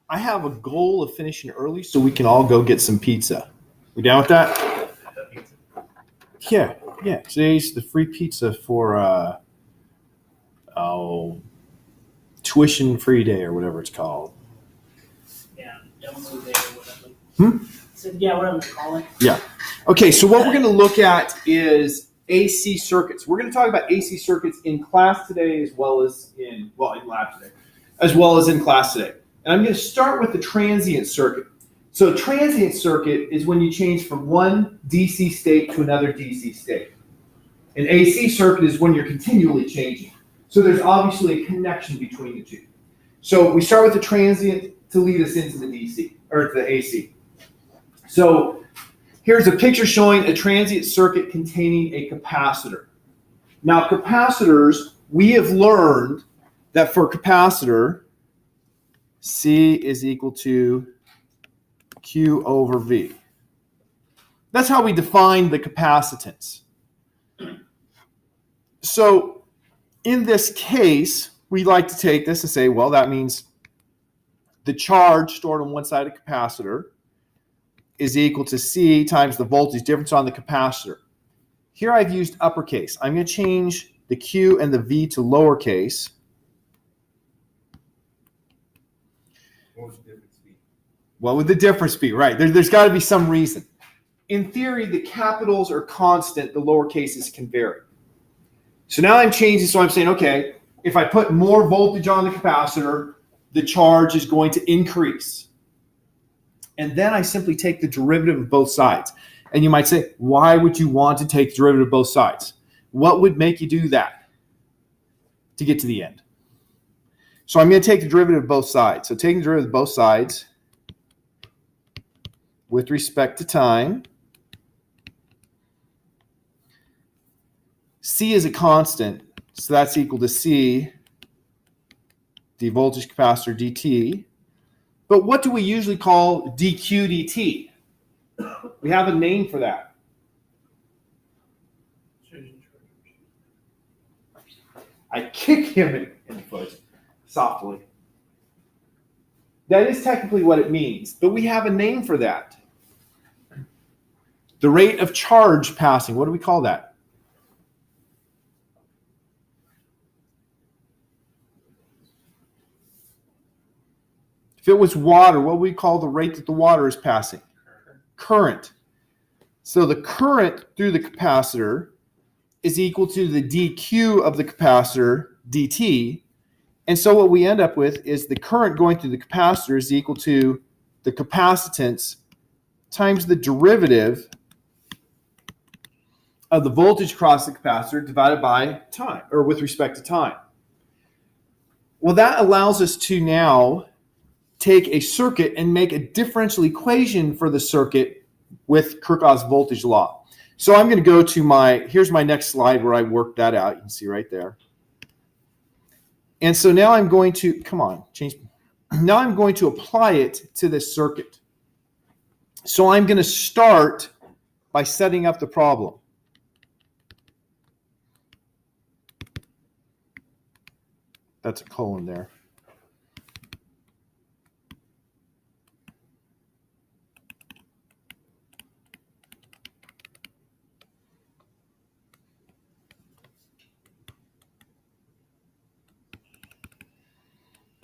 I have a goal of finishing early so we can all go get some pizza. We down with that? Yeah. Today's the free pizza for tuition-free day or whatever it's called. Yeah, download day or whatever. So, yeah, whatever you call it. Yeah. Okay, so what we're going to look at is AC circuits. We're going to talk about AC circuits in class today as well as in lab today, as well as in class today. And I'm going to start with the transient circuit. So transient circuit is when you change from one DC state to another DC state. An AC circuit is when you're continually changing. So there's obviously a connection between the two. So we start with the transient to lead us into the DC, or the AC. So here's a picture showing a transient circuit containing a capacitor. Now capacitors, we have learned that for a capacitor, C is equal to Q over V. That's how we define the capacitance. So in this case, we like to take this and say, well, that means the charge stored on one side of the capacitor is equal to C times the voltage difference on the capacitor. Here I've used uppercase. I'm going to change the Q and the V to lowercase. What would the difference be? Right. There's got to be some reason. In theory, the capitals are constant. The lowercases can vary. So now I'm changing. So I'm saying, okay, if I put more voltage on the capacitor, the charge is going to increase. And then I simply take the derivative of both sides. And you might say, why would you want to take the derivative of both sides? What would make you do that to get to the end? So I'm going to take the derivative of both sides. So taking the derivative of both sides with respect to time, C is a constant, so that's equal to C, the voltage capacitor dt. But what do we usually call dq dt? We have a name for that. I kick him in the foot softly. That is technically what it means, but we have a name for that. The rate of charge passing, what do we call that? If it was water, what would we call the rate that the water is passing? Current. So the current through the capacitor is equal to the dq of the capacitor dt. And so what we end up with is the current going through the capacitor is equal to the capacitance times the derivative of the voltage across the capacitor divided by time, or with respect to time. Well, that allows us to now take a circuit and make a differential equation for the circuit with Kirchhoff's voltage law. So I'm going to go to here's my next slide where I worked that out. You can see right there. And so now I'm going to, now I'm going to apply it to this circuit. So I'm going to start by setting up the problem. That's a colon there.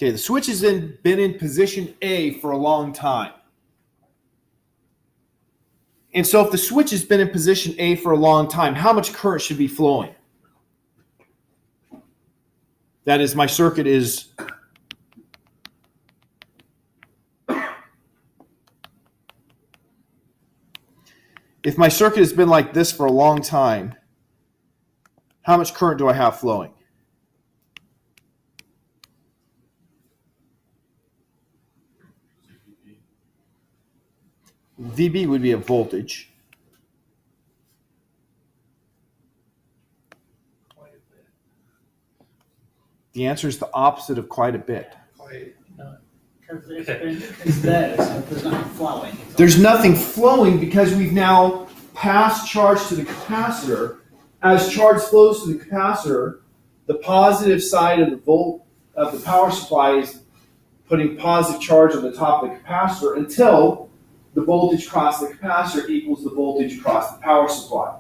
Okay, the switch has been in position A for a long time. And so if the switch has been in position A for a long time, how much current should be flowing? That is, my circuit is if my circuit has been like this for a long time, how much current do I have flowing? VB would be a voltage. The answer is the opposite of quite a bit. It's there, so there's nothing flowing. There's nothing flowing because we've now passed charge to the capacitor. As charge flows to the capacitor, the positive side of the power supply is putting positive charge on the top of the capacitor until the voltage across the capacitor equals the voltage across the power supply.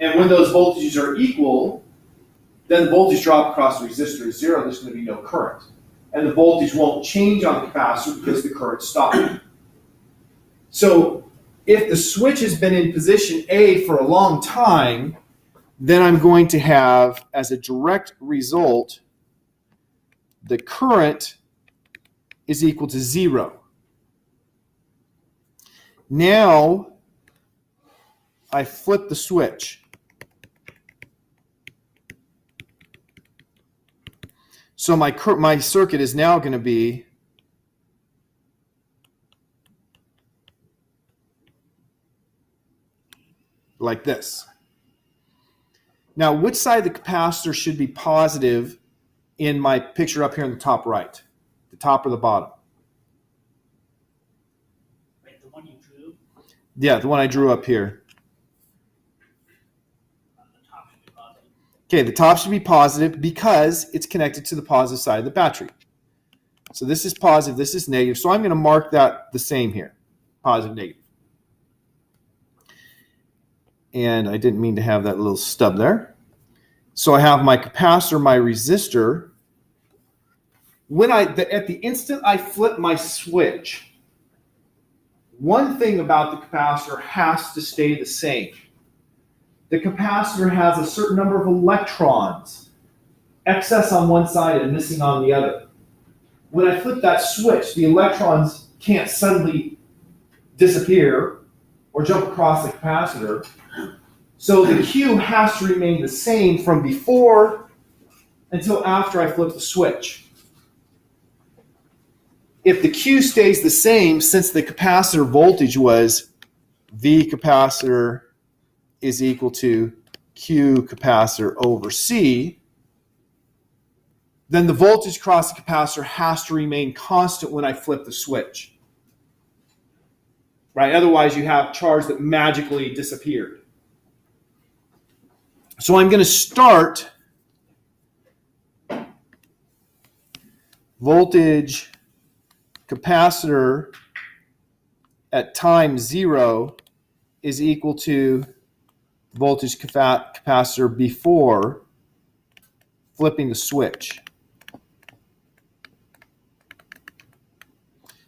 And when those voltages are equal, then the voltage drop across the resistor is zero. There's going to be no current. And the voltage won't change on the capacitor because the current stopped. So if the switch has been in position A for a long time, then I'm going to have, as a direct result, the current is equal to zero. Now, I flip the switch. So my circuit is now going to be like this. Now, which side of the capacitor should be positive in my picture up here in the top right? The top or the bottom? Wait, the one you drew? Yeah, the one I drew up here. The top should be positive. Okay, the top should be positive because it's connected to the positive side of the battery. So this is positive, this is negative. So I'm going to mark that the same here, positive, negative. And I didn't mean to have that little stub there. So I have my capacitor, my resistor. At the instant I flip my switch, one thing about the capacitor has to stay the same. The capacitor has a certain number of electrons, excess on one side and missing on the other. When I flip that switch, the electrons can't suddenly disappear or jump across the capacitor. So the Q has to remain the same from before until after I flip the switch. If the Q stays the same, since the capacitor voltage was V capacitor is equal to Q capacitor over C, then the voltage across the capacitor has to remain constant when I flip the switch. Right? Otherwise, you have charge that magically disappeared. So I'm going to start voltage capacitor at time 0 is equal to voltage capacitor before flipping the switch.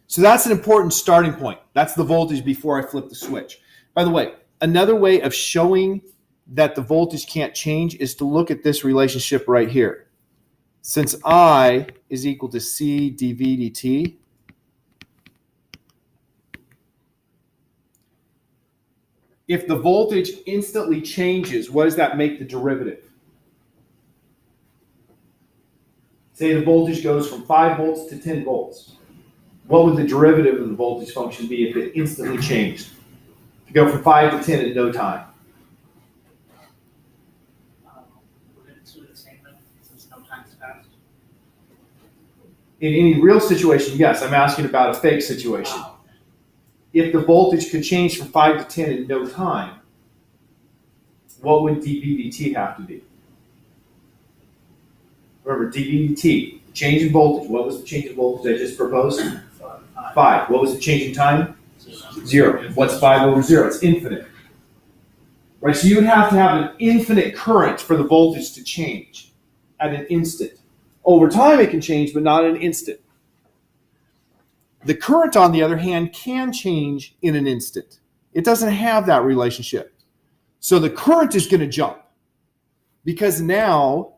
So that's an important starting point. That's the voltage before I flip the switch. By the way, another way of showing that the voltage can't change is to look at this relationship right here. Since I is equal to C dV dt, if the voltage instantly changes, what does that make the derivative? Say the voltage goes from 5 volts to 10 volts. What would the derivative of the voltage function be if it instantly changed? To go from 5 to 10 in no time. Would it do the same thing since no time's passed? In any real situation, yes. I'm asking about a fake situation. If the voltage could change from 5 to 10 in no time, what would dV dt have to be? Remember, dV dt, change in voltage. What was the change in voltage I just proposed? 5. What was the change in time? 0. What's 5 over 0? It's infinite. Right, so you would have to have an infinite current for the voltage to change at an instant. Over time it can change, but not in an instant. The current, on the other hand, can change in an instant. It doesn't have that relationship. So the current is going to jump because now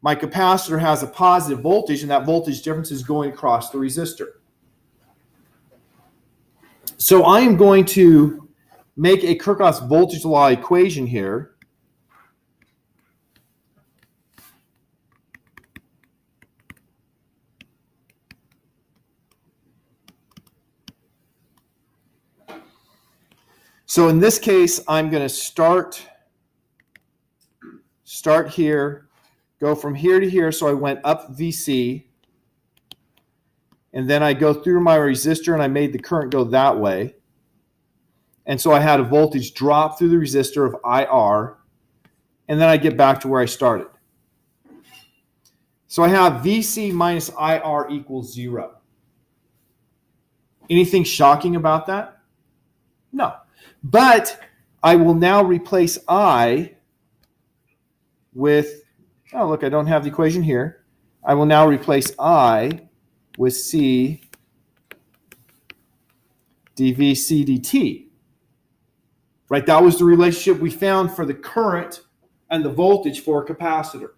my capacitor has a positive voltage, and that voltage difference is going across the resistor. So I am going to make a Kirchhoff's voltage law equation here. So in this case, I'm going to start here, go from here to here. So I went up VC, and then I go through my resistor, and I made the current go that way. And so I had a voltage drop through the resistor of IR, and then I get back to where I started. So I have VC minus IR equals 0. Anything shocking about that? No. But I will now replace I with, oh, look, I don't have the equation here. I will now replace I with C dV C dt. Right? That was the relationship we found for the current and the voltage for a capacitor.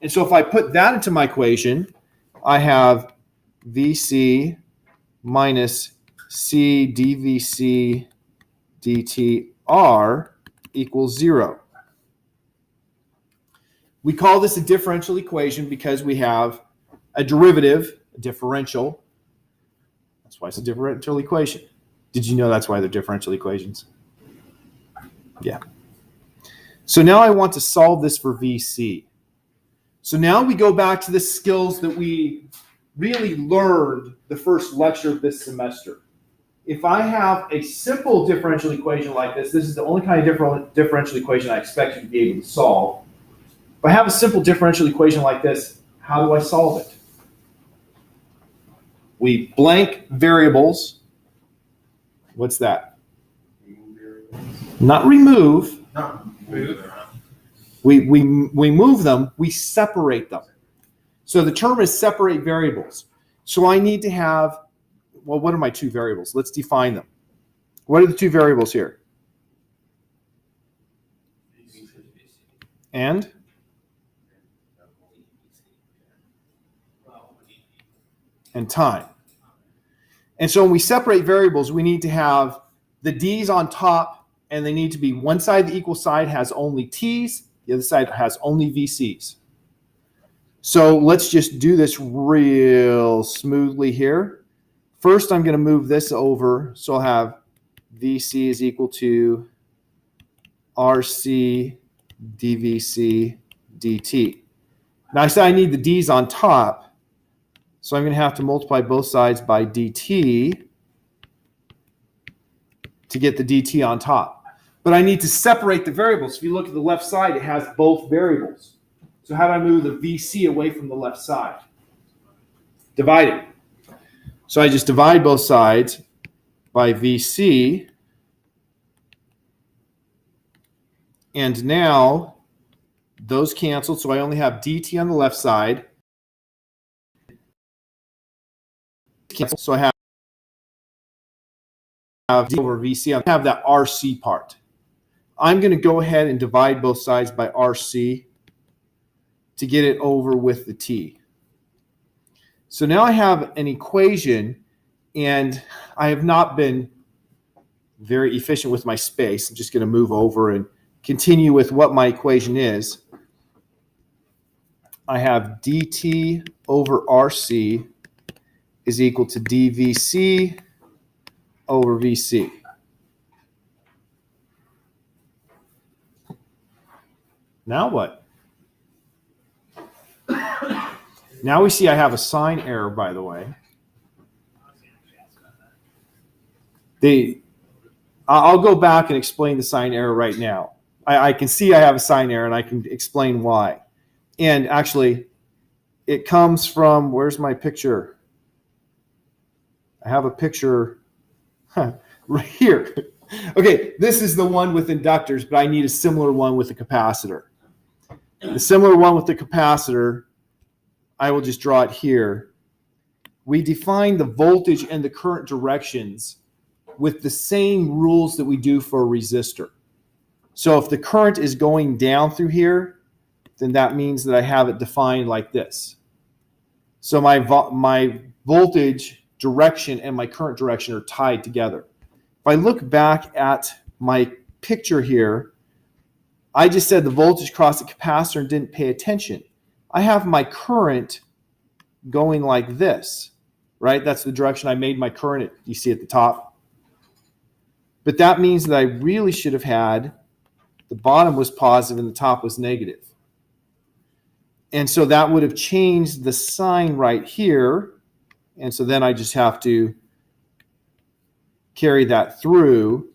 And so if I put that into my equation, I have VC minus C dVC dt R equals 0. We call this a differential equation because we have a derivative, a differential. That's why it's a differential equation. Did you know that's why they're differential equations? Yeah. So now I want to solve this for VC. So now we go back to the skills that we really learned the first lecture of this semester. If I have a simple differential equation like this is the only kind of differential equation I expect you to be able to solve. If I have a simple differential equation like this, how do I solve it? We blank variables. What's that? Not remove. We move them, we separate them. So the term is separate variables. So I need to have, well, what are my two variables? Let's define them. What are the two variables here? And time. And so when we separate variables, we need to have the D's on top, and they need to be one side, the equal side has only T's, the other side has only VC's. So let's just do this real smoothly here. First, I'm going to move this over. So I'll have VC is equal to RC dVC dt. Now I said I need the D's on top. So I'm going to have to multiply both sides by dt to get the dt on top. But I need to separate the variables. If you look at the left side, it has both variables. So how do I move the VC away from the left side? Divide it. So I just divide both sides by VC. And now those canceled, so I only have dt on the left side. So I have d over VC. I have that RC part. I'm going to go ahead and divide both sides by RC to get it over with the T. So now I have an equation, and I have not been very efficient with my space. I'm just going to move over and continue with what my equation is. I have dt over RC is equal to dVC over VC. Now what? Now we see I have a sign error, by the way. I'll go back and explain the sign error right now. I can see I have a sign error, and I can explain why. And actually, it comes from, where's my picture? I have a picture right here. Okay, this is the one with inductors, but I need a similar one with a capacitor. The similar one with the capacitor, I will just draw it here. We define the voltage and the current directions with the same rules that we do for a resistor. So if the current is going down through here, then that means that I have it defined like this. So my voltage direction and my current direction are tied together. If I look back at my picture here, I just said the voltage across the capacitor and didn't pay attention. I have my current going like this, right? That's the direction I made my current, you see at the top. But that means that I really should have had the bottom was positive and the top was negative. And so that would have changed the sign right here. And so then I just have to carry that through.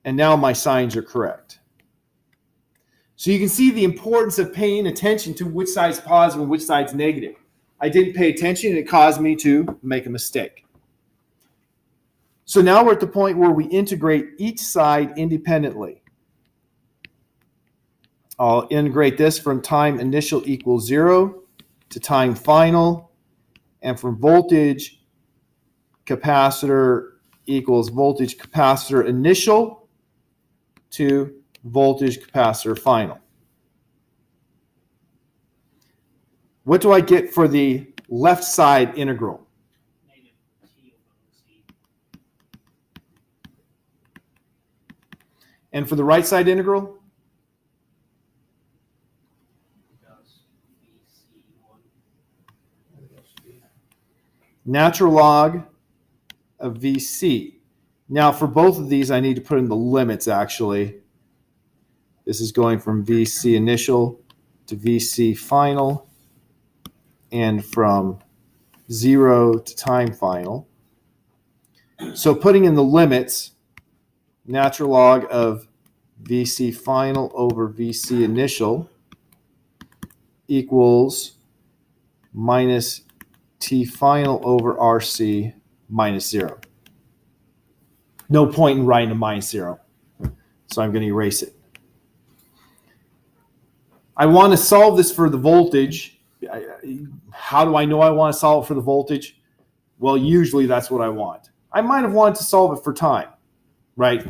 And now my signs are correct. So you can see the importance of paying attention to which side's positive and which side's negative. I didn't pay attention and it caused me to make a mistake. So now we're at the point where we integrate each side independently. I'll integrate this from time initial equals 0 to time final, and from voltage capacitor equals voltage capacitor initial to voltage capacitor final. What do I get for the left side integral? Negative T over C. And for the right side integral? Does VC1. Natural log of VC. Now for both of these, I need to put in the limits actually. This is going from VC initial to VC final, and from 0 to time final. So putting in the limits, natural log of VC final over VC initial equals minus T final over RC minus 0. No point in writing a minus 0, so I'm going to erase it. I want to solve this for the voltage. How do I know I want to solve it for the voltage? Well, usually that's what I want. I might have wanted to solve it for time, right?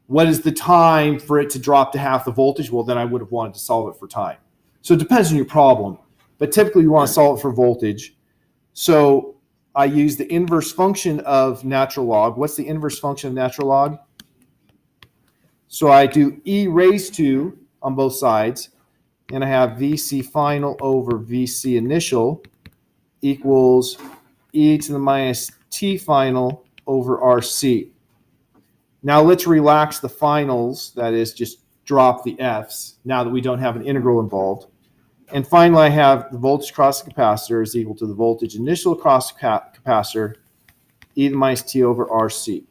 What is the time for it to drop to half the voltage? Well, then I would have wanted to solve it for time. So it depends on your problem, but typically you want to solve it for voltage. So I use the inverse function of natural log. What's the inverse function of natural log? So I do e raised to on both sides, and I have VC final over VC initial equals e to the minus T final over RC. Now let's relax the finals, that is just drop the F's now that we don't have an integral involved. And finally I have the voltage across the capacitor is equal to the voltage initial across the capacitor e to the minus T over RC.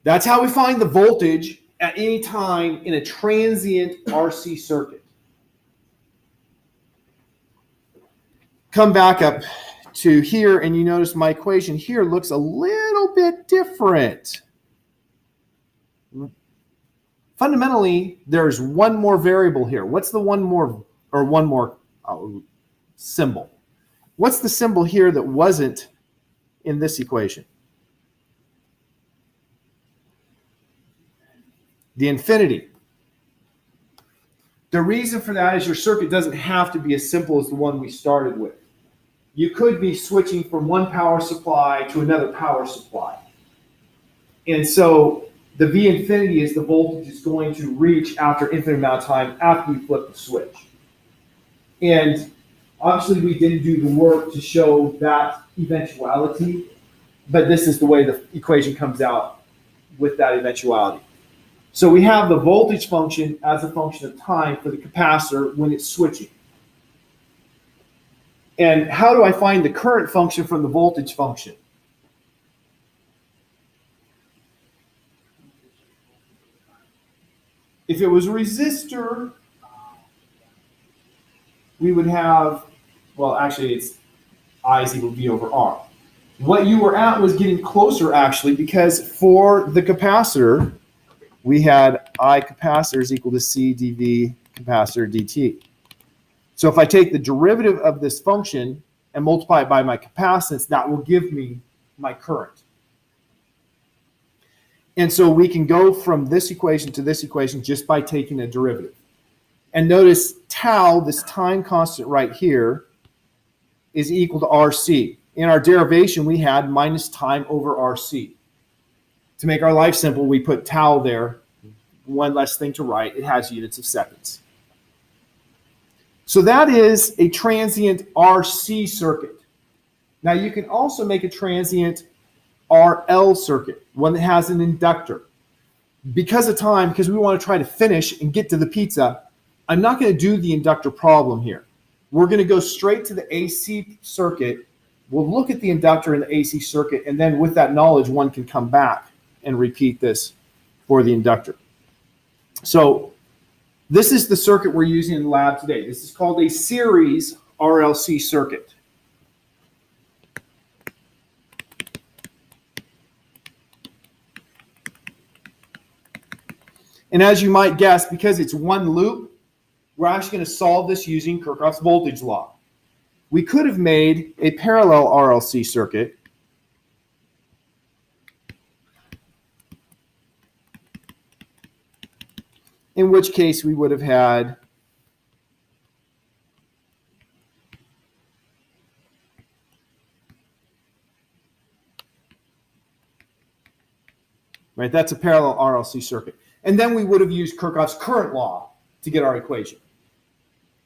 That's how we find the voltage at any time in a transient RC circuit. Come back up to here, and you notice my equation here looks a little bit different. Fundamentally, there's one more variable here. What's the one more symbol? What's the symbol here that wasn't in this equation? The infinity. The reason for that is your circuit doesn't have to be as simple as the one we started with. You could be switching from one power supply to another power supply. And so the V infinity is the voltage is going to reach after an infinite amount of time after you flip the switch. And obviously we didn't do the work to show that eventuality, but this is the way the equation comes out with that eventuality. So we have the voltage function as a function of time for the capacitor when it's switching. And how do I find the current function from the voltage function? If it was a resistor, we would have, well, actually it's I is equal to V over R. What you were at was getting closer actually, because for the capacitor, we had I capacitor is equal to C dV capacitor dt. So if I take the derivative of this function and multiply it by my capacitance, that will give me my current. And so we can go from this equation to this equation just by taking a derivative. And notice tau, this time constant right here, is equal to RC. In our derivation, we had minus time over RC. To make our life simple, we put tau there, one less thing to write. It has units of seconds. So that is a transient RC circuit. Now you can also make a transient RL circuit, one that has an inductor. Because of time, because we want to try to finish and get to the pizza, I'm not going to do the inductor problem here. We're going to go straight to the AC circuit. We'll look at the inductor in the AC circuit, and then with that knowledge, one can come back and repeat this for the inductor. So this is the circuit we're using in the lab today. This is called a series RLC circuit. And as you might guess, because it's one loop, we're actually going to solve this using Kirchhoff's voltage law. We could have made a parallel RLC circuit, in which case we would have had right, that's a parallel RLC circuit. And then we would have used Kirchhoff's current law to get our equation.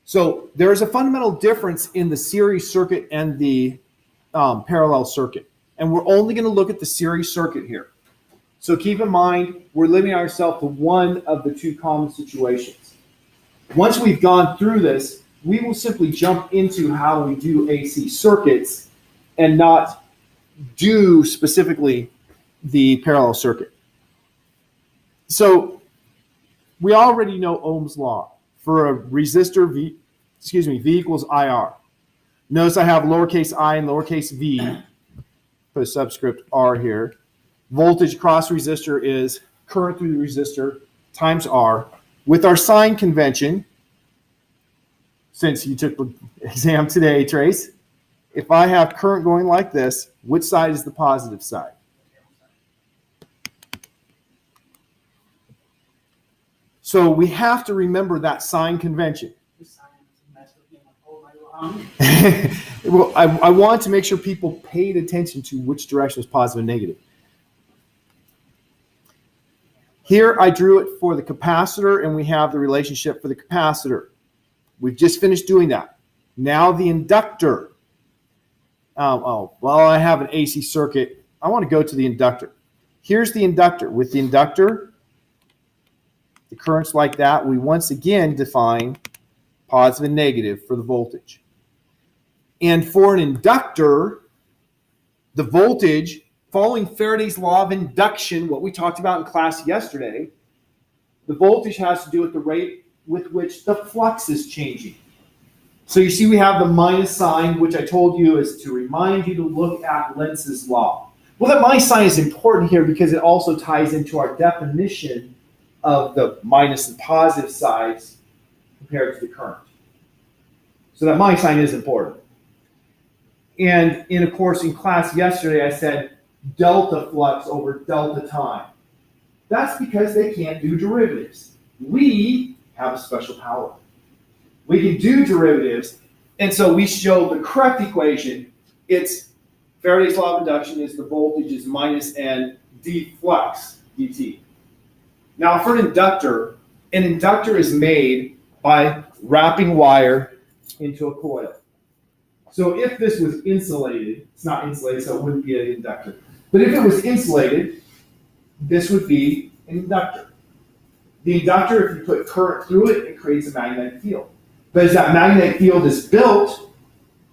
So there is a fundamental difference in the series circuit and the parallel circuit. And we're only going to look at the series circuit here. So keep in mind, we're limiting ourselves to one of the two common situations. Once we've gone through this, we will simply jump into how we do AC circuits and not do specifically the parallel circuit. So we already know Ohm's law. For a resistor, V equals IR. Notice I have lowercase I and lowercase v, put a subscript R here. Voltage across resistor is current through the resistor times R. With our sign convention, since you took the exam today, Trace, if I have current going like this, which side is the positive side? So we have to remember that sign convention. Well, I want to make sure people paid attention to which direction was positive and negative. Here I drew it for the capacitor, and we have the relationship for the capacitor. We've just finished doing that. Now the inductor. Well, I have an AC circuit. I want to go to the inductor. Here's the inductor. With the inductor, the currents like that, we once again define positive and negative for the voltage. And for an inductor, the voltage, following Faraday's law of induction, what we talked about in class yesterday, the voltage has to do with the rate with which the flux is changing. So you see we have the minus sign, which I told you is to remind you to look at Lenz's law. Well, that minus sign is important here because it also ties into our definition of the minus and positive sides compared to the current. So that minus sign is important. And of course, in class yesterday, I said delta flux over delta time. That's because they can't do derivatives. We have a special power. We can do derivatives, and so we show the correct equation. It's Faraday's law of induction is the voltage is minus n d flux dt. Now for an inductor is made by wrapping wire into a coil. So if this was insulated, it's not insulated, so it wouldn't be an inductor. But if it was insulated, this would be an inductor. The inductor, if you put current through it, it creates a magnetic field. But as that magnetic field is built,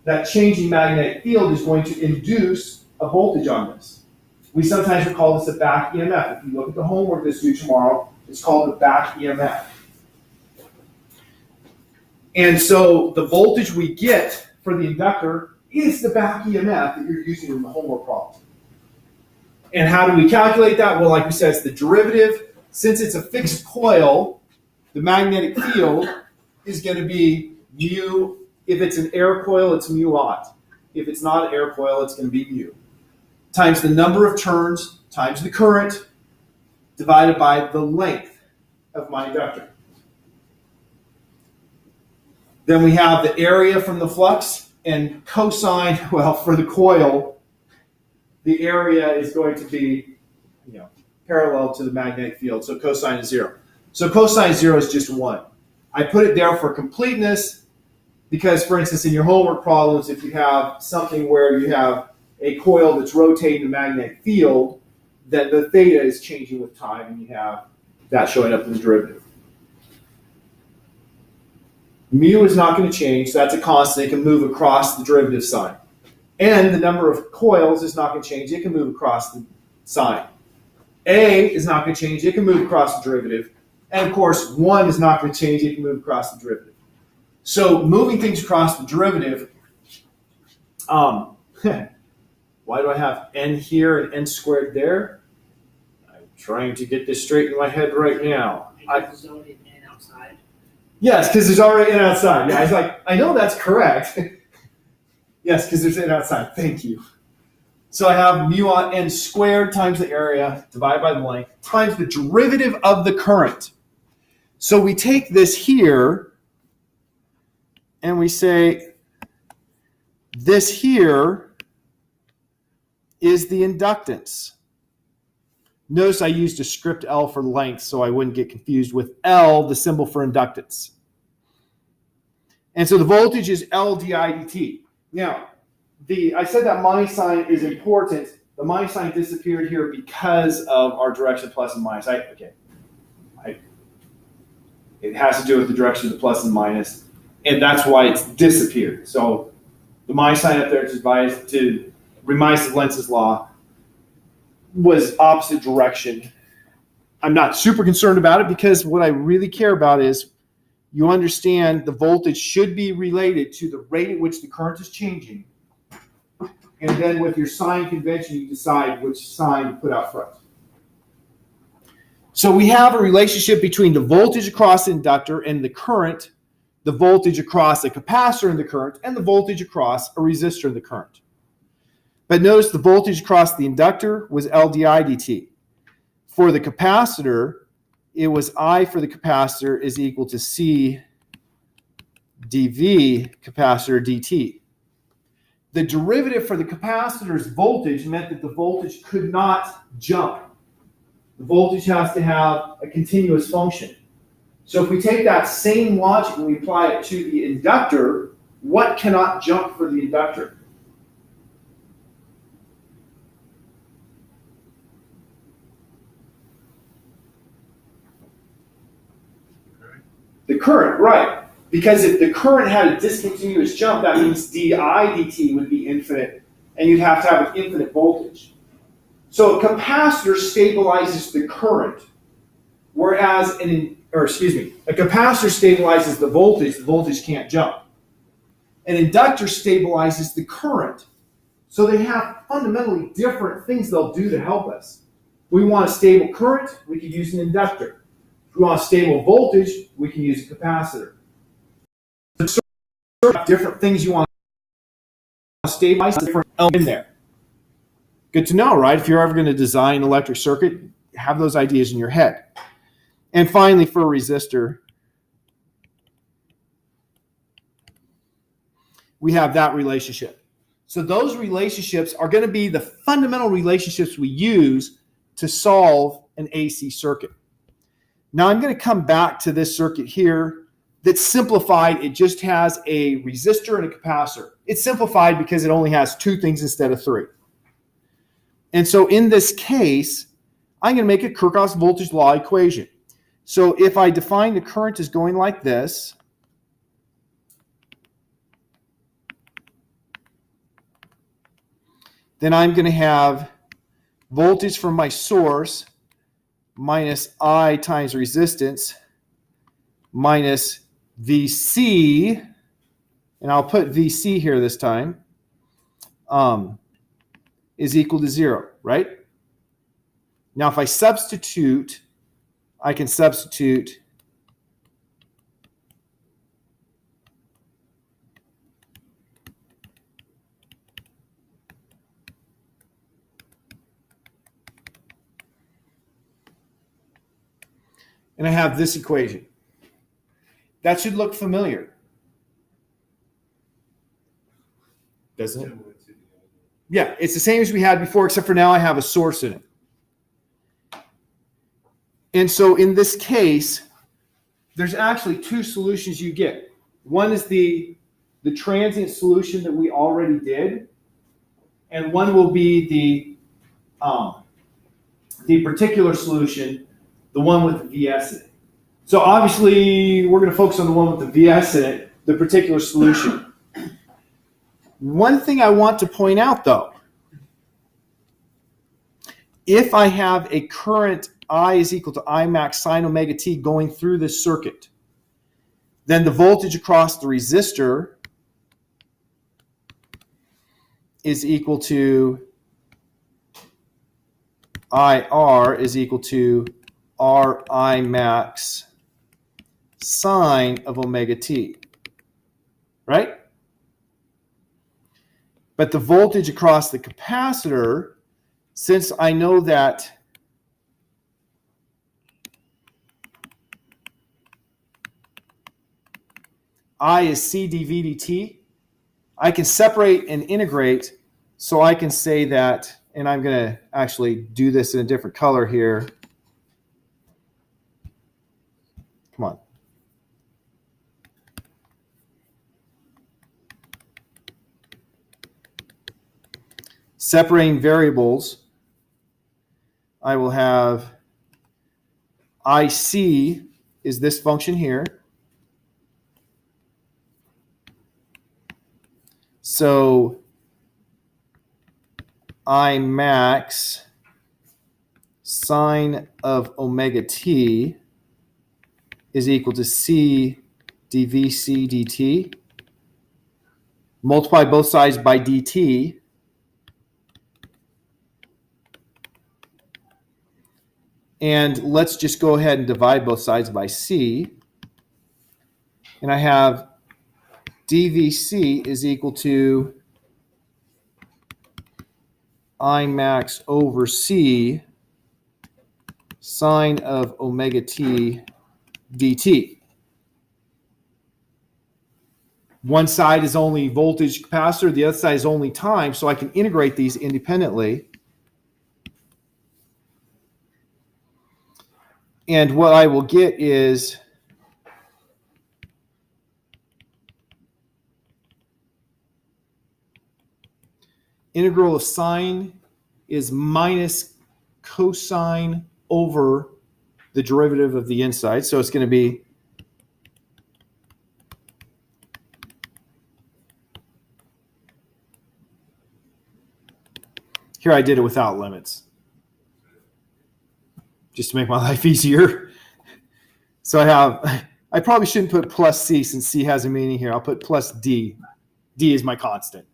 that changing magnetic field is going to induce a voltage on this. We sometimes would call this a back EMF. If you look at the homework that's due tomorrow, it's called a back EMF. And so the voltage we get for the inductor is the back EMF that you're using in the homework problem. And how do we calculate that? Well, like we said, it's the derivative. Since it's a fixed coil, the magnetic field is going to be mu. If it's an air coil, it's mu aught. If it's not an air coil, it's going to be mu. Times the number of turns, times the current, divided by the length of my inductor. Then we have the area from the flux, and cosine, well, for the coil, the area is going to be, parallel to the magnetic field, so cosine is 0. So cosine 0 is just 1. I put it there for completeness because, for instance, in your homework problems, if you have something where you have a coil that's rotating the magnetic field, then the theta is changing with time, and you have that showing up in the derivative. Mu is not going to change, so that's a constant. It can move across the derivative sign. And the number of coils is not going to change. It can move across the sign. A is not going to change. It can move across the derivative. And of course, 1 is not going to change. It can move across the derivative. So moving things across the derivative, why do I have n here and n squared there? I'm trying to get this straight in my head right now. Because there's already an n outside. Yes, because there's already n outside. Yeah, I was like, I know that's correct. Yes, because there's n outside. Thank you. So I have mu on n squared times the area divided by the length times the derivative of the current. So we take this here and we say this here is the inductance. Notice I used a script L for length so I wouldn't get confused with L, the symbol for inductance. And so the voltage is L di dt. Now, I said that minus sign is important. The minus sign disappeared here because of our direction plus and minus. It has to do with the direction of the plus and minus, and that's why it's disappeared. So the minus sign up there to remind us of Lenz's law was opposite direction. I'm not super concerned about it because what I really care about is you understand the voltage should be related to the rate at which the current is changing. And then with your sign convention, you decide which sign to put out front. So we have a relationship between the voltage across the inductor and the current, the voltage across a capacitor and the current, and the voltage across a resistor and the current. But notice the voltage across the inductor was L di dt. For the capacitor, it was I for the capacitor is equal to C dV capacitor dt. The derivative for the capacitor's voltage meant that the voltage could not jump. The voltage has to have a continuous function. So if we take that same logic and we apply it to the inductor, what cannot jump for the inductor? The current, right. Because if the current had a discontinuous jump, that means di dt would be infinite, and you'd have to have an infinite voltage. So a capacitor stabilizes the current, whereas a capacitor stabilizes the voltage can't jump. An inductor stabilizes the current. So they have fundamentally different things they'll do to help us. If we want a stable current, we could use an inductor. If we want a stable voltage, we can use a capacitor. Different things you want to stabilize, different elements in there. Good to know, right? If you're ever going to design an electric circuit, have those ideas in your head. And finally, for a resistor, we have that relationship. So those relationships are going to be the fundamental relationships we use to solve an AC circuit. Now I'm going to come back to this circuit here that's simplified. It just has a resistor and a capacitor. It's simplified because it only has 2 things instead of 3. And so in this case, I'm going to make a Kirchhoff's voltage law equation. So if I define the current as going like this, then I'm going to have voltage from my source minus I times resistance minus VC, and I'll put VC here this time, is equal to 0, right? Now if I substitute, I can substitute and I have this equation. That should look familiar, doesn't it? Yeah, it's the same as we had before, except for now I have a source in it. And so in this case, there's actually 2 solutions you get. One is the transient solution that we already did, and one will be the particular solution, the one with the Vs in it. So obviously, we're going to focus on the one with the Vs in it, the particular solution. One thing I want to point out, though, if I have a current I is equal to I max sine omega t going through this circuit, then the voltage across the resistor is equal to IR is equal to RI max sine of omega t, right? But the voltage across the capacitor, since I know that I is C dV dt, I can separate and integrate, so I can say that, and I'm going to actually do this in a different color here. Come on. Separating variables, I will have IC is this function here. So I max sine of omega t is equal to C dVc dt. Multiply both sides by dt. And let's just go ahead and divide both sides by C. And I have dVc is equal to I max over C sine of omega t dt. One side is only voltage capacitor, the other side is only time, so I can integrate these independently. And what I will get is integral of sine is minus cosine over the derivative of the inside. So it's going to be here I did it without limits, just to make my life easier. So I probably shouldn't put plus C since C has a meaning here. I'll put plus D. D is my constant.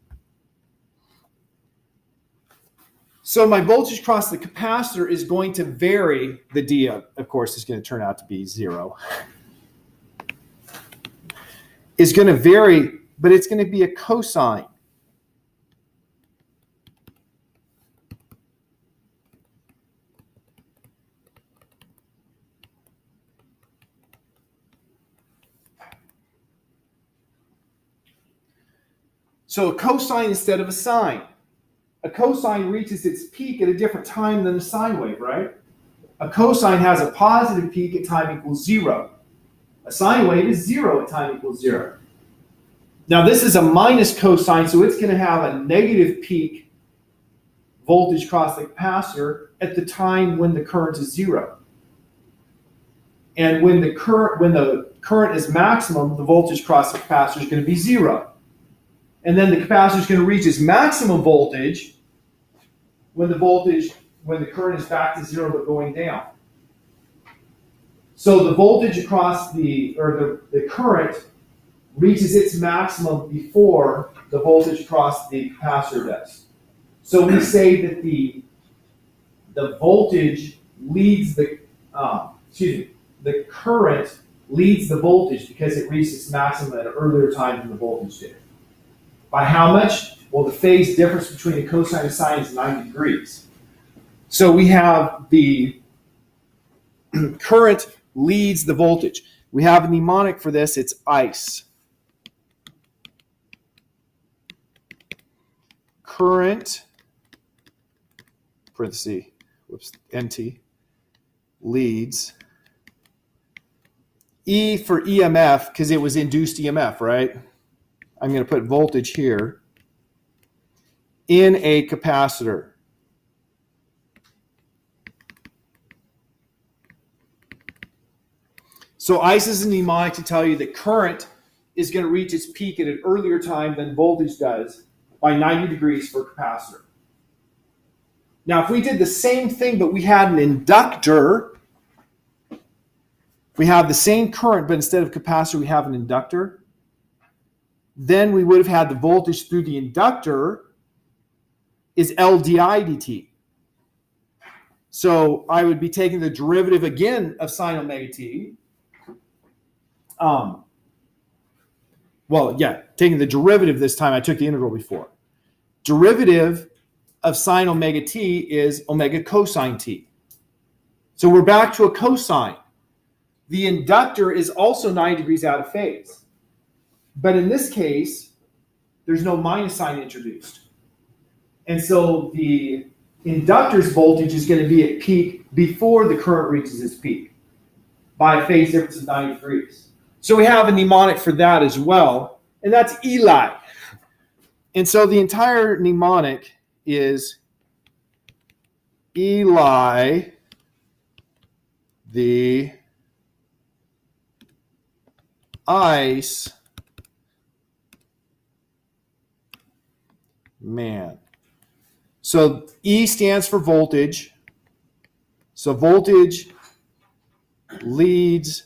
So my voltage across the capacitor is going to vary. The D, of course, is going to turn out to be 0. It's going to vary, but it's going to be a cosine. So a cosine instead of a sine. A cosine reaches its peak at a different time than a sine wave, right? A cosine has a positive peak at time equals 0. A sine wave is 0 at time equals 0. Now this is a minus cosine, so it's going to have a negative peak voltage across the capacitor at the time when the current is 0. And when the current is maximum, the voltage across the capacitor is going to be 0. And then the capacitor is going to reach its maximum voltage when the current is back to 0 but going down. So the voltage across the current reaches its maximum before the voltage across the capacitor does. So we say that the voltage leads the current leads the voltage because it reached its maximum at an earlier time than the voltage did. By how much? Well, the phase difference between the cosine and sine is 90 degrees. So we have the current leads the voltage. We have a mnemonic for this. It's ICE. Current, parenthesis, NT, leads. E for EMF, because it was induced EMF, right? I'm going to put voltage here in a capacitor. So ICE is a mnemonic to tell you that current is going to reach its peak at an earlier time than voltage does by 90 degrees for a capacitor. Now, if we did the same thing, but we had an inductor, we have the same current, but instead of capacitor, we have an inductor, then we would have had the voltage through the inductor is L di dt. So I would be taking the derivative again of sine omega t. Taking the derivative this time. I took the integral before. Derivative of sine omega t is omega cosine t. So we're back to a cosine. The inductor is also 90 degrees out of phase. But in this case, there's no minus sign introduced. And so the inductor's voltage is going to be at peak before the current reaches its peak by a phase difference of 90 degrees. So we have a mnemonic for that as well, and that's Eli. And so the entire mnemonic is Eli, the ice man. So E stands for voltage. So voltage leads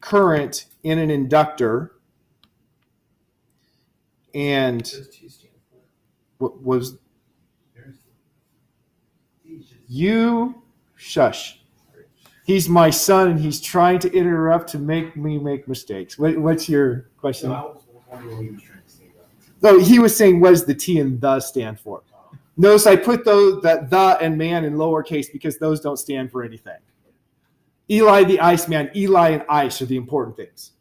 current in an inductor. And what was you shush? He's my son, and he's trying to interrupt to make me make mistakes. What's your question? No, I was wondering what he was trying to say about it. No, he was saying, what does the T and the stand for? Notice I put the and man in lowercase because those don't stand for anything. Eli the Iceman, Eli and ice are the important things.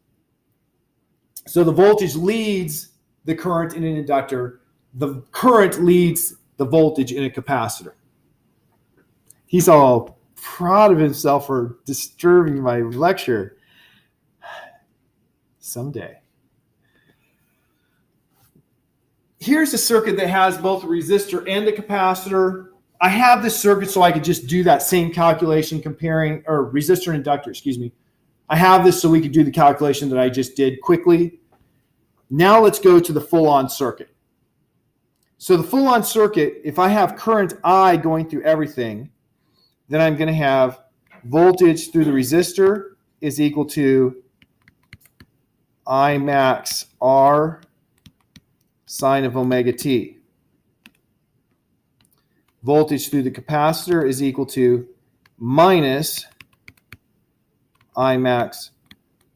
So the voltage leads the current in an inductor. The current leads the voltage in a capacitor. He's all proud of himself for disturbing my lecture. Someday. Here's a circuit that has both a resistor and a capacitor. I have this circuit so I could just do that same calculation comparing, or resistor and inductor, excuse me. I have this so we could do the calculation that I just did quickly. Now let's go to the full-on circuit. So the full-on circuit, if I have current I going through everything, then I'm going to have voltage through the resistor is equal to I max R sine of omega t. Voltage through the capacitor is equal to minus I max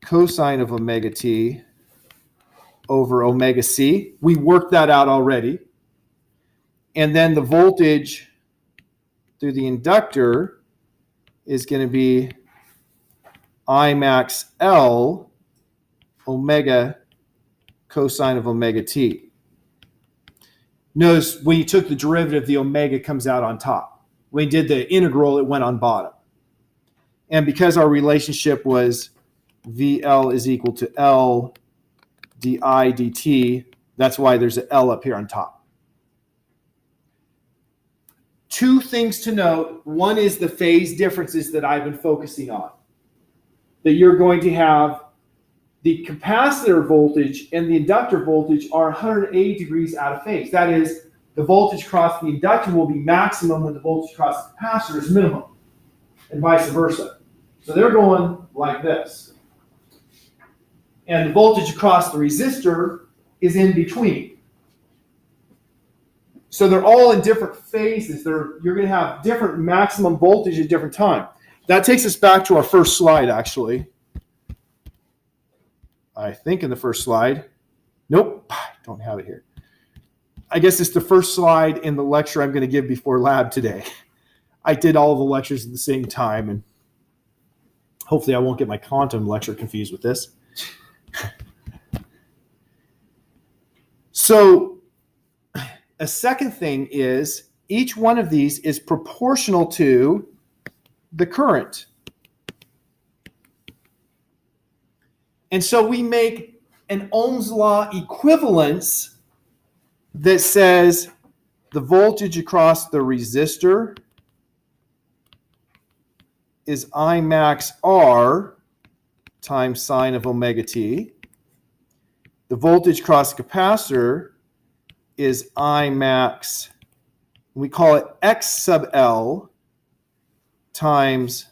cosine of omega t over omega c. We worked that out already. And then the voltage through the inductor is going to be I max L omega cosine of omega t. Notice when you took the derivative, the omega comes out on top. When you did the integral, it went on bottom. And because our relationship was VL is equal to L di dt, that's why there's an L up here on top. Two things to note. One is the phase differences that I've been focusing on. That you're going to have the capacitor voltage and the inductor voltage are 180 degrees out of phase. That is, the voltage across the inductor will be maximum when the voltage across the capacitor is minimum, and vice versa. So they're going like this. And the voltage across the resistor is in between. So they're all in different phases. You're going to have different maximum voltage at different time. That takes us back to our first slide, actually. I think in the first slide. Nope, I don't have it here. I guess it's the first slide in the lecture I'm going to give before lab today. I did all of the lectures at the same time, and hopefully I won't get my quantum lecture confused with this. So a second thing is each one of these is proportional to the current. And so we make an Ohm's law equivalence that says the voltage across the resistor is I max R times sine of omega t. The voltage across the capacitor is I max We call it x sub L times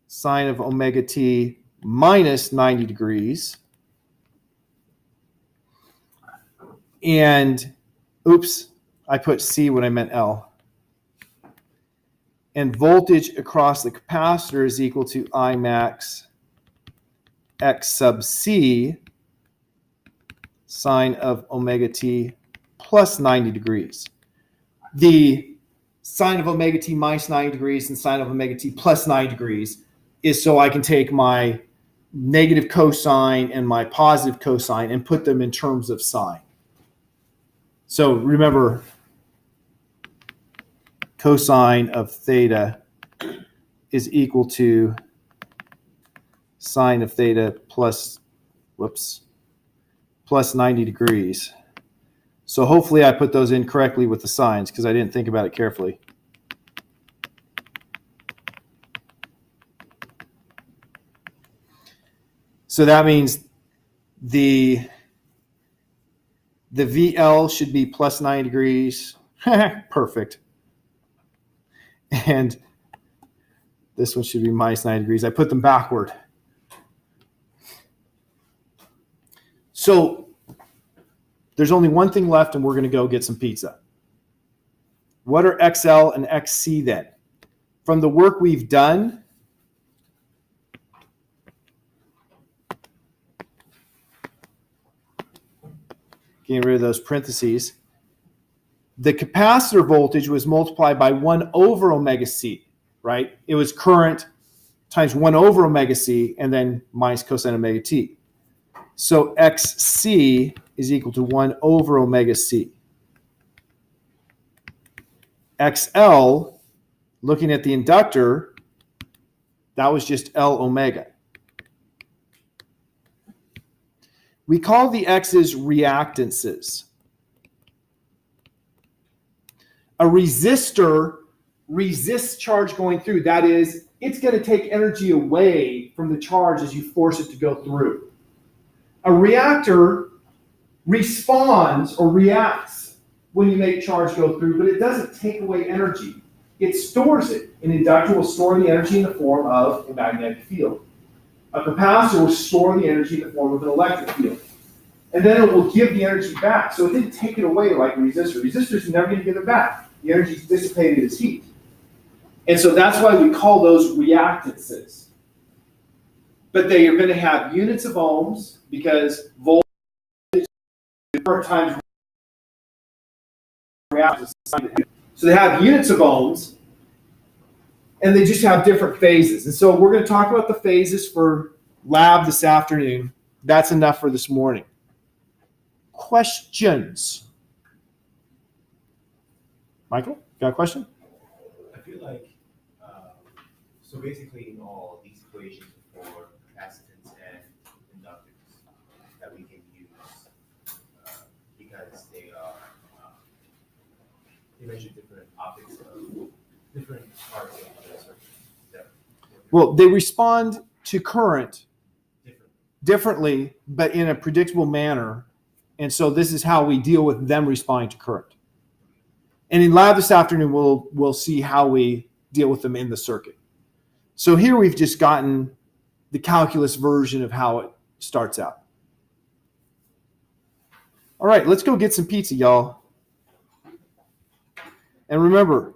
sine of omega t minus 90 degrees. And, oops, I put C when I meant L. And voltage across the capacitor is equal to I max x sub C sine of omega t plus 90 degrees. The sine of omega t minus 90 degrees and sine of omega t plus 90 degrees is so I can take my negative cosine and my positive cosine and put them in terms of sine. So remember, cosine of theta is equal to sine of theta plus 90 degrees. So hopefully I put those in correctly with the signs because I didn't think about it carefully. So that means the VL should be plus 90 degrees. Perfect. And this one should be minus 90 degrees. I put them backward. So there's only one thing left, and we're going to go get some pizza. What are XL and XC then? From the work we've done, getting rid of those parentheses, the capacitor voltage was multiplied by 1 over omega c, right? It was current times 1 over omega c and then minus cosine omega t. So XC is equal to 1 over omega c. XL, looking at the inductor, that was just L omega. We call the X's reactances. A resistor resists charge going through. That is, it's going to take energy away from the charge as you force it to go through. A reactor responds or reacts when you make charge go through, but it doesn't take away energy. It stores it. An inductor will store the energy in the form of a magnetic field. A capacitor will store the energy in the form of an electric field. And then it will give the energy back. So it didn't take it away like a resistor. Resistors are never going to give it back. The energy is dissipated as heat. And so that's why we call those reactances. But they are going to have units of ohms because voltage times reactance. So they have units of ohms, and they just have different phases. And so we're going to talk about the phases for lab this afternoon. That's enough for this morning. Questions? Michael, got a question? I feel like, so basically in all these equations for capacitance and inductance that we can use because they are, they measure different optics of different parts of the circuit. Well, they respond to current differently, but in a predictable manner. And so this is how we deal with them responding to current. And in lab this afternoon, we'll see how we deal with them in the circuit. So here we've just gotten the calculus version of how it starts out. All right, let's go get some pizza, y'all. And remember,